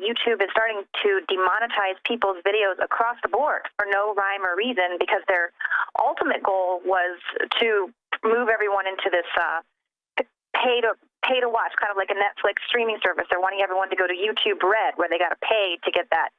YouTube is starting to demonetize people's videos across the board for no rhyme or reason because their ultimate goal was to move everyone into this pay to watch, kind of like a Netflix streaming service. They're wanting everyone to go to YouTube Red, where they got to pay to get that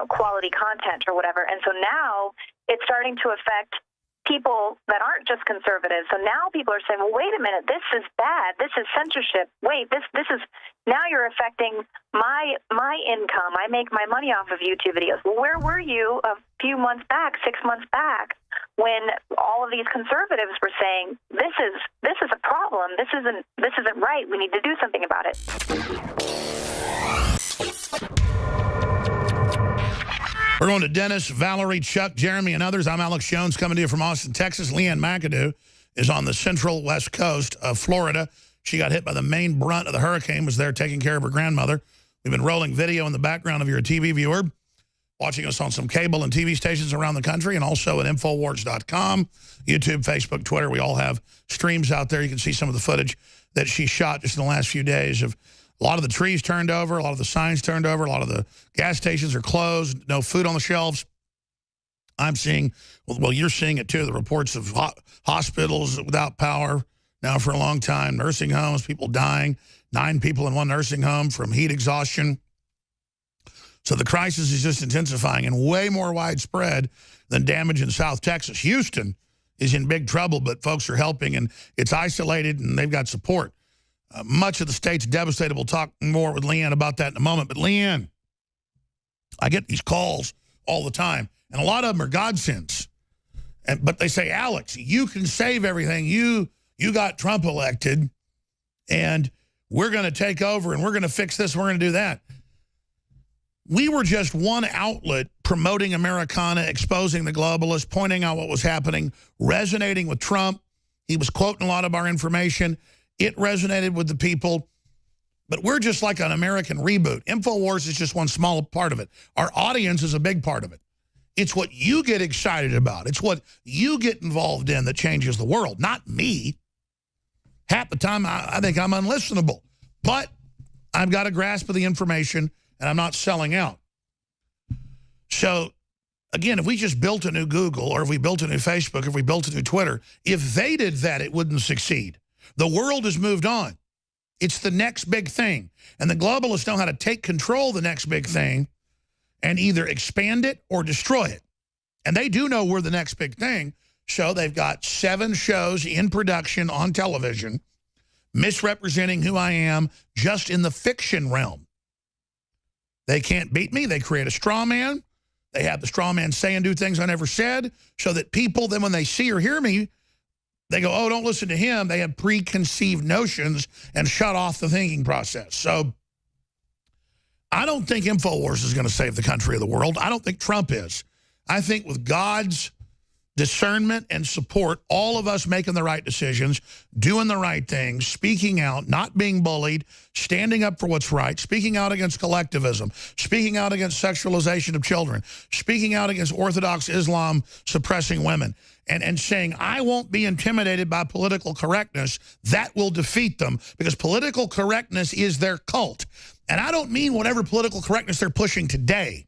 quality content or whatever. And so now it's starting to affect people that aren't just conservatives. So now people are saying, well, wait a minute, this is bad. This is censorship. Wait, this is, now you're affecting my income. I make my money off of YouTube videos. Well, where were you a few months back, 6 months back, when all of these conservatives were saying, this is a problem. This isn't right. We need to do something about it. We're going to Dennis, Valerie, Chuck, Jeremy, and others. I'm Alex Jones coming to you from Austin, Texas. Leanne McAdoo is on the central west coast of Florida. She got hit by the main brunt of the hurricane, was there taking care of her grandmother. We've been rolling video in the background if you're a TV viewer, watching us on some cable and TV stations around the country, and also at Infowars.com, YouTube, Facebook, Twitter. We all have streams out there. You can see some of the footage that she shot just in the last few days of a lot of the trees turned over, a lot of the signs turned over, a lot of the gas stations are closed, no food on the shelves. I'm seeing, well, you're seeing it too, the reports of hospitals without power now for a long time, nursing homes, people dying, 9 people in one nursing home from heat exhaustion. So the crisis is just intensifying and way more widespread than damage in South Texas. Houston is in big trouble, but folks are helping, and it's isolated, and they've got support. Much of the state's devastated. We'll talk more with Leanne about that in a moment. But Leanne, I get these calls all the time, and a lot of them are godsends. But they say, Alex, you can save everything. You got Trump elected, and we're going to take over, and we're going to fix this, and we're going to do that. We were just one outlet promoting Americana, exposing the globalists, pointing out what was happening, resonating with Trump. He was quoting a lot of our information. It resonated with the people, but we're just like an American reboot. InfoWars is just one small part of it. Our audience is a big part of it. It's what you get excited about. It's what you get involved in that changes the world, not me. Half the time, I think I'm unlistenable, but I've got a grasp of the information, and I'm not selling out. So, again, if we just built a new Google, or if we built a new Facebook, if we built a new Twitter, if they did that, it wouldn't succeed. The world has moved on. It's the next big thing. And the globalists know how to take control of the next big thing and either expand it or destroy it. And they do know we're the next big thing. So they've got 7 shows in production on television misrepresenting who I am just in the fiction realm. They can't beat me. They create a straw man. They have the straw man say and do things I never said so that people, then when they see or hear me, they go, oh, don't listen to him. They have preconceived notions and shut off the thinking process. So I don't think InfoWars is going to save the country or the world. I don't think Trump is. I think with God's discernment and support, all of us making the right decisions, doing the right things, speaking out, not being bullied, standing up for what's right, speaking out against collectivism, speaking out against sexualization of children, speaking out against Orthodox Islam suppressing women, and saying, I won't be intimidated by political correctness. That will defeat them, because political correctness is their cult. And I don't mean whatever political correctness they're pushing today.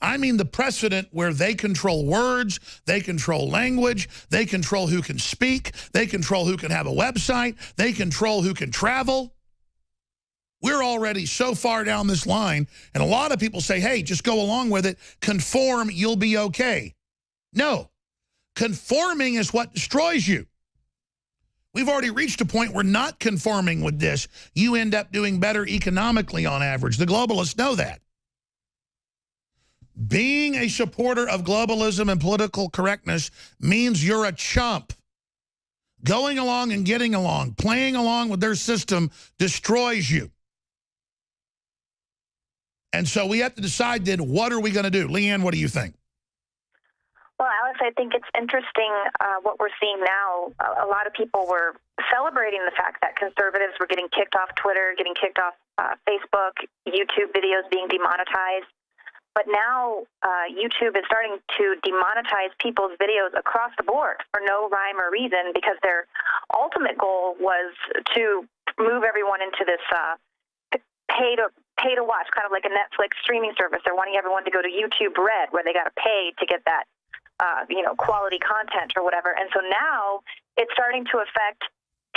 I mean the precedent where they control words, they control language, they control who can speak, they control who can have a website, they control who can travel. We're already so far down this line, and a lot of people say, hey, just go along with it, conform, you'll be okay. No, conforming is what destroys you. We've already reached a point where not conforming with this, you end up doing better economically on average. The globalists know that. Being a supporter of globalism and political correctness means you're a chump. Going along and getting along, playing along with their system destroys you. And so we have to decide then, what are we going to do? Leanne, what do you think? Well, Alex, I think it's interesting what we're seeing now. A lot of people were celebrating the fact that conservatives were getting kicked off Twitter, getting kicked off Facebook, YouTube videos being demonetized. But now YouTube is starting to demonetize people's videos across the board for no rhyme or reason, because their ultimate goal was to move everyone into this pay pay to watch, kind of like a Netflix streaming service. They're wanting everyone to go to YouTube Red, where they got to pay to get that, quality content or whatever. And so now it's starting to affect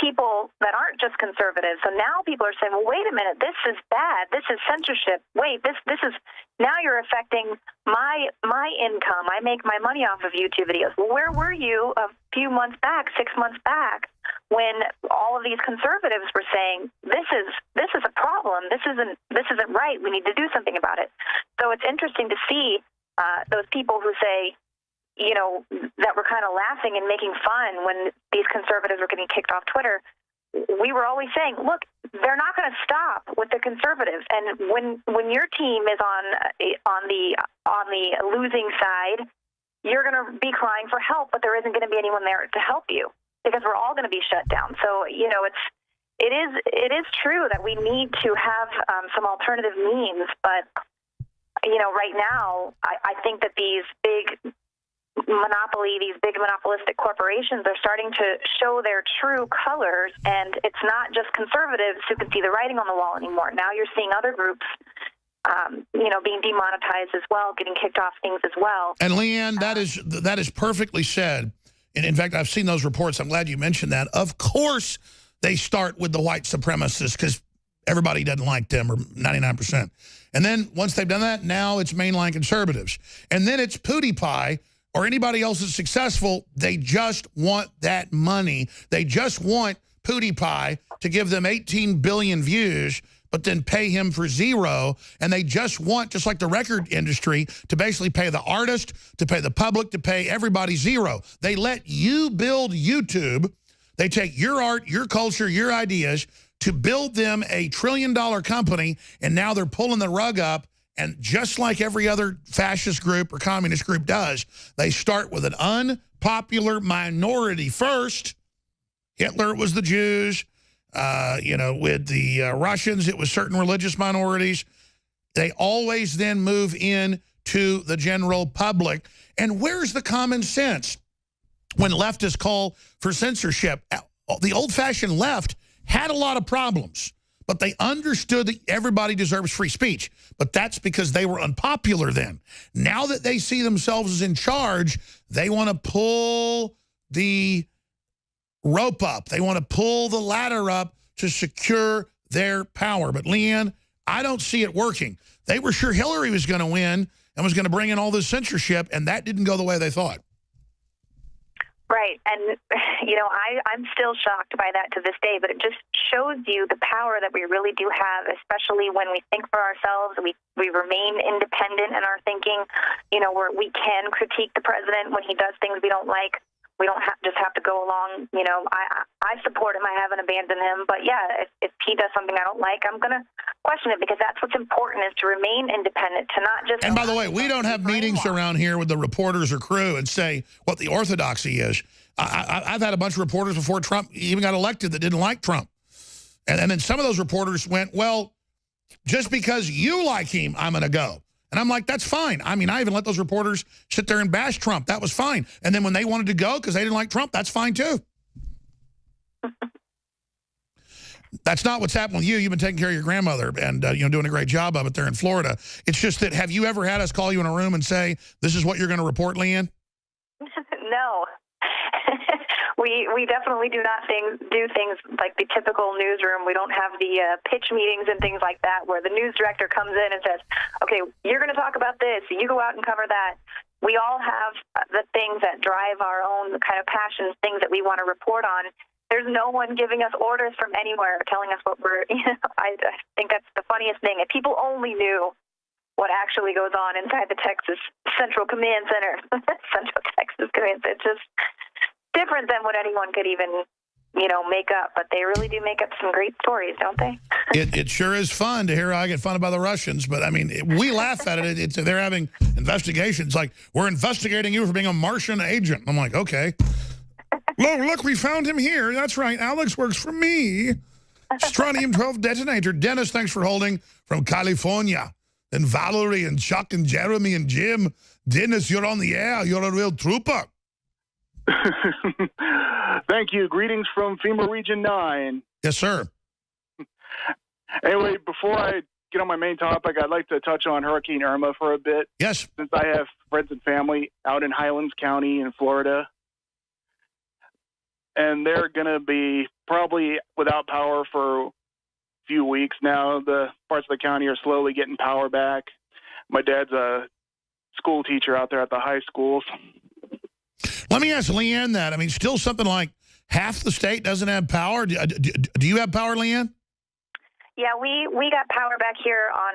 people that aren't just conservatives. So now people are saying, well, wait a minute, this is bad. This is censorship. Wait, this is, now you're affecting my income. I make my money off of YouTube videos. Well, where were you a few months back, 6 months back, when all of these conservatives were saying, this is a problem. This isn't right. We need to do something about it. So it's interesting to see those people who say, that were kind of laughing and making fun when these conservatives were getting kicked off Twitter. We were always saying, look, they're not going to stop with the conservatives. And when your team is on the losing side, you're going to be crying for help, but there isn't going to be anyone there to help you because we're all going to be shut down. So, it is true that we need to have some alternative means, but right now, I think that these big monopolistic corporations are starting to show their true colors, and it's not just conservatives who can see the writing on the wall anymore. Now you're seeing other groups, being demonetized as well, getting kicked off things as well. And Leanne, that is perfectly said. And in fact, I've seen those reports. I'm glad you mentioned that. Of course, they start with the white supremacists because everybody doesn't like them, or 99%. And then once they've done that, now it's mainline conservatives. And then it's PewDiePie or anybody else that's successful. They just want that money. They just want PewDiePie to give them 18 billion views, but then pay him for zero. And they just want, just like the record industry, to basically pay the artist, to pay the public, to pay everybody zero. They let you build YouTube. They take your art, your culture, your ideas to build them a $1 trillion company, and now they're pulling the rug up. And just like every other fascist group or communist group does, they start with an unpopular minority first. Hitler, it was the Jews. With the Russians, it was certain religious minorities. They always then move in to the general public. And where's the common sense when leftists call for censorship? The old-fashioned left had a lot of problems, but they understood that everybody deserves free speech. But that's because they were unpopular then. Now that they see themselves as in charge, they want to pull the rope up. They want to pull the ladder up to secure their power. But Leanne, I don't see it working. They were sure Hillary was going to win and was going to bring in all this censorship, and that didn't go the way they thought. Right. And, I'm still shocked by that to this day, but it just shows you the power that we really do have, especially when we think for ourselves. We remain independent in our thinking, where we can critique the president when he does things we don't like. We don't just have to go along. I support him. I haven't abandoned him. But, yeah, if he does something I don't like, I'm going to question it, because that's what's important, is to remain independent, to not just... And by the way, we don't have meetings around here with the reporters or crew and say what the orthodoxy is. I've had a bunch of reporters before Trump even got elected that didn't like Trump. And then some of those reporters went, well, just because you like him, I'm going to go. And I'm like, that's fine. I mean, I even let those reporters sit there and bash Trump. That was fine. And then when they wanted to go because they didn't like Trump, that's fine too. That's not what's happened with you. You've been taking care of your grandmother and doing a great job of it there in Florida. It's just that, have you ever had us call you in a room and say, this is what you're going to report, Leanne? No. We definitely do not do things like the typical newsroom. We don't have the pitch meetings and things like that, where the news director comes in and says, okay, you're going to talk about this, you go out and cover that. We all have the things that drive our own kind of passions, things that we want to report on. There's no one giving us orders from anywhere telling us what we're, I think that's the funniest thing. If people only knew what actually goes on inside the Texas Central Command Center, Central Texas Command Center, it's just different than what anyone could even, make up. But they really do make up some great stories, don't they? It sure is fun to hear I get funded by the Russians. But, I mean, we laugh at it. They're having investigations. Like, we're investigating you for being a Martian agent. I'm like, okay. Look, we found him here. That's right. Alex works for me. Strontium-12 detonator. Dennis, thanks for holding from California. And Valerie and Chuck and Jeremy and Jim. Dennis, you're on the air. You're a real trooper. Thank you. Greetings from FEMA Region 9. Yes, sir. Anyway, before I get on my main topic, I'd like to touch on Hurricane Irma for a bit. Yes. Since I have friends and family out in Highlands County in Florida, and they're going to be probably without power for a few weeks now. The parts of the county are slowly getting power back. My dad's a school teacher out there at the high schools. Let me ask Leanne that. I mean, still something like half the state doesn't have power. Do you have power, Leanne? Yeah, we got power back here on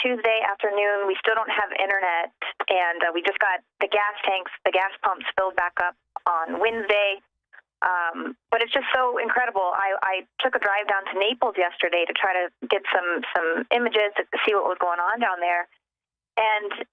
Tuesday afternoon. We still don't have internet, and we just got the gas tanks, the gas pumps filled back up on Wednesday. But it's just so incredible. I took a drive down to Naples yesterday to try to get some images to see what was going on down there, and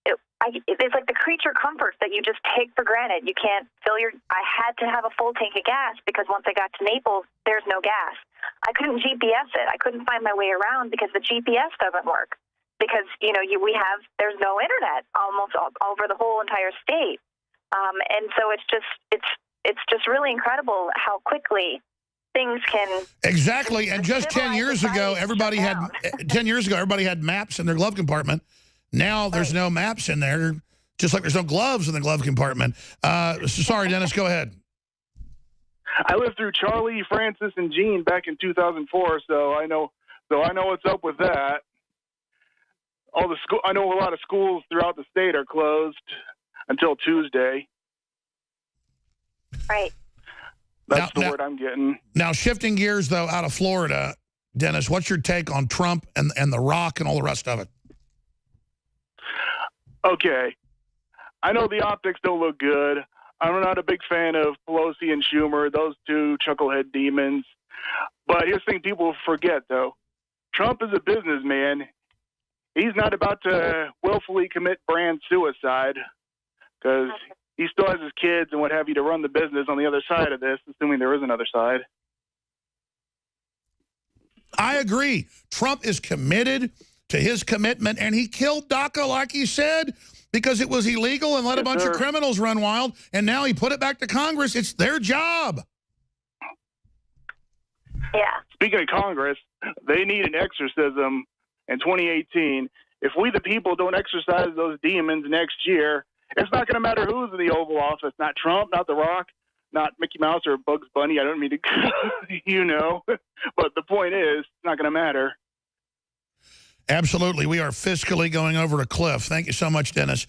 it's like the creature comforts that you just take for granted. You can't fill I had to have a full tank of gas because once I got to Naples, there's no gas. I couldn't GPS it. I couldn't find my way around because the GPS doesn't work. Because, there's no internet almost all over the whole entire state. And so it's just really incredible how quickly things can... Exactly. And just 10 years ago, everybody had maps in their glove compartment. Now there's no maps in there, just like there's no gloves in the glove compartment. Sorry, Dennis, go ahead. I lived through Charlie, Francis, and Gene back in 2004, so I know what's up with that. I know a lot of schools throughout the state are closed until Tuesday. Right. That's the word I'm getting. Now, shifting gears, though, out of Florida, Dennis, what's your take on Trump and The Rock and all the rest of it? Okay. I know the optics don't look good. I'm not a big fan of Pelosi and Schumer, those two chucklehead demons. But here's the thing people forget, though. Trump is a businessman. He's not about to willfully commit brand suicide because he still has his kids and what have you to run the business on the other side of this, assuming there is another side. I agree. Trump is committed to his commitment, and he killed DACA, like he said, because it was illegal and let a bunch of criminals run wild, and now he put it back to Congress. It's their job. Yeah. Speaking of Congress, they need an exorcism in 2018. If we the people don't exorcise those demons next year, it's not going to matter who's in the Oval Office. Not Trump, not The Rock, not Mickey Mouse or Bugs Bunny. I don't mean to, but the point is, it's not going to matter. Absolutely. We are fiscally going over a cliff. Thank you so much, Dennis.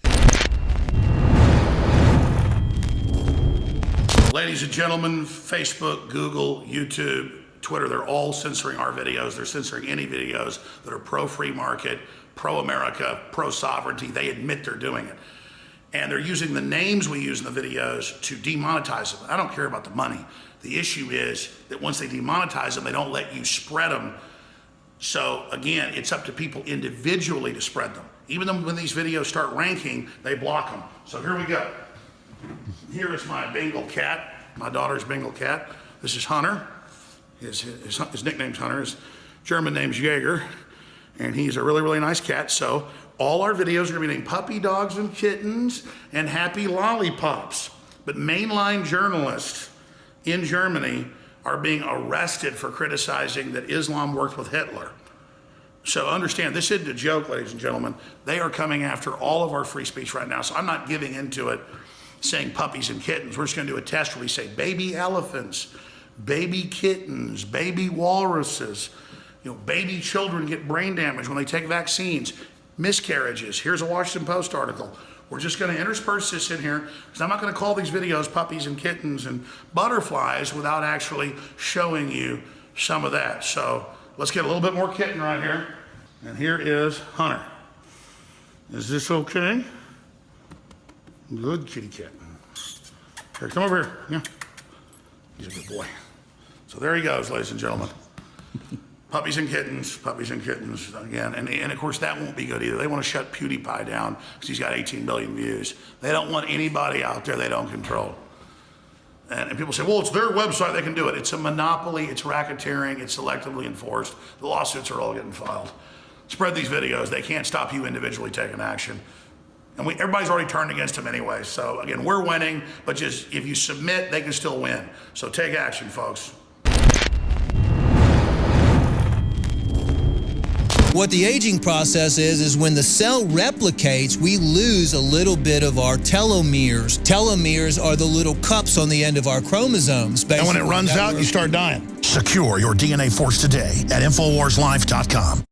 Ladies and gentlemen, Facebook, Google, YouTube, Twitter, they're all censoring our videos. They're censoring any videos that are pro-free market, pro-America, pro-sovereignty. They admit they're doing it. And they're using the names we use in the videos to demonetize them. I don't care about the money. The issue is that once they demonetize them, they don't let you spread them. So again, it's up to people individually to spread them. Even though when these videos start ranking, they block them. So here we go. Here is my Bengal cat, my daughter's Bengal cat. This is Hunter. His nickname's Hunter. His German name's Jaeger. And he's a really, really nice cat. So all our videos are gonna be named Puppy Dogs and Kittens and Happy Lollipops. But mainline journalists in Germany are being arrested for criticizing that Islam worked with Hitler. So understand, this isn't a joke, ladies and gentlemen. They are coming after all of our free speech right now. So I'm not giving into it saying puppies and kittens. We're just gonna do a test where we say baby elephants, baby kittens, baby walruses, baby children get brain damage when they take vaccines, miscarriages. Here's a Washington Post article. We're just going to intersperse this in here because I'm not going to call these videos puppies and kittens and butterflies without actually showing you some of that. So let's get a little bit more kitten right here. And here is Hunter. Is this okay? Good kitty cat. Here, come over here. Yeah. He's a good boy. So there he goes, ladies and gentlemen. Puppies and kittens again. And of course, that won't be good either. They want to shut PewDiePie down because he's got 18 billion views. They don't want anybody out there they don't control. And people say, well, it's their website, they can do it. It's a monopoly, it's racketeering, it's selectively enforced. The lawsuits are all getting filed. Spread these videos. They can't stop you individually taking action. And everybody's already turned against him anyway. So again, we're winning, but just if you submit, they can still win. So take action, folks. What the aging process is when the cell replicates, we lose a little bit of our telomeres. Telomeres are the little cups on the end of our chromosomes. And when it runs out, you start dying. Secure your DNA Force today at InfoWarsLife.com.